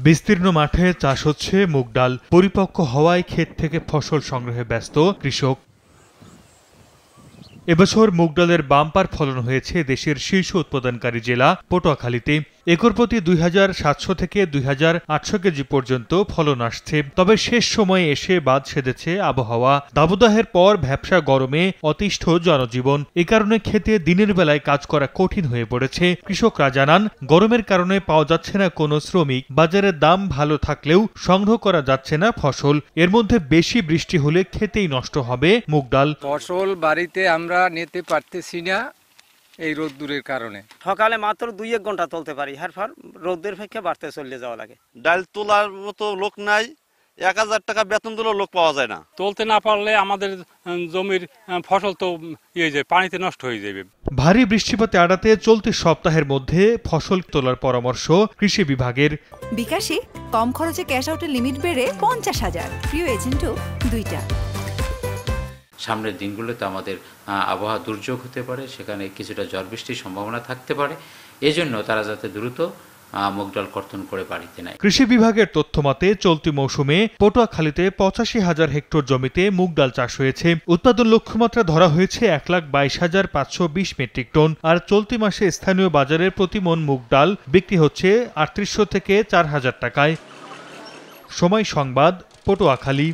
বিস্তীর্ণ মাঠে চাষ হচ্ছে মুগ ডাল। পরিপক্ক হওয়ায় ক্ষেত থেকে ফসল সংগ্রহে ব্যস্ত কৃষক। এবছর মুগ ডালের বাম্পার ফলন হয়েছে দেশের শীর্ষ উৎপাদনকারী জেলা পটুয়াখালীতে। একর প্রতি ২৭০০ থেকে ২৮০০ কেজি পর্যন্ত ফলন আসছে। তবে শেষ সময়ে এসে বাদ সেধেছে আবহাওয়া। দাবদাহের পর ভ্যাপসা গরমে অতিষ্ঠ জনজীবন। এ কারণে খেতে দিনের বেলায় কাজ করা কঠিন হয়ে পড়েছে। কৃষকরা জানান, গরমের কারণে পাওয়া যাচ্ছে না কোনো শ্রমিক। বাজারের দাম ভালো থাকলেও সংগ্রহ করা যাচ্ছে না ফসল। এর মধ্যে বেশি বৃষ্টি হলে খেতেই নষ্ট হবে মুগ ডাল। ফসল বাড়িতে আমরা নিতে পারতেছি না এই রোদ্দুরের কারণে। সকালে মাত্র 2-1 ঘন্টা তুলতে পারি, এরপর রোদ্দের থেকে বাড়তে চলে যাওয়া লাগে। ডাল তোলার মতো লোক নাই, 1000 টাকা বেতন দিলেও লোক পাওয়া যায় না। তুলতে না পারলে আমাদের জমির ফসল তো পানিতে নষ্ট হয়ে যাবে। ভারী বৃষ্টিপাতে এড়াতে চলতি সপ্তাহের মধ্যে ফসল তোলার পরামর্শ কৃষি বিভাগের। বিকাশে কম খরচে ক্যাশ আউটের লিমিট বেড়ে 50,000, প্রিয় এজেন্টও 2টা। সামনের দিনগুলোতে আমাদের আবহাওয়া দুর্যোগ হতে পারে, সেখানে কিছুটা ঝড় বৃষ্টির সম্ভাবনা থাকতে পারে। এজন্য তারা যাতে দ্রুত মুগ ডাল কর্তন করে বাড়িতে নেয়। কৃষি বিভাগের তথ্য মতে চলতি মৌসুমে পটুয়াখালীতে 85,000 হেক্টর জমিতে মুগ ডাল চাষ হয়েছে। উৎপাদন লক্ষ্যমাত্রা ধরা হয়েছে 1,22,520 মেট্রিক টন। আর চলতি মাসে স্থানীয় বাজারে প্রতি মন মুগ ডাল বিক্রি হচ্ছে 3800 থেকে 4000 টাকায়। সময় সংবাদ, পটুয়াখালী।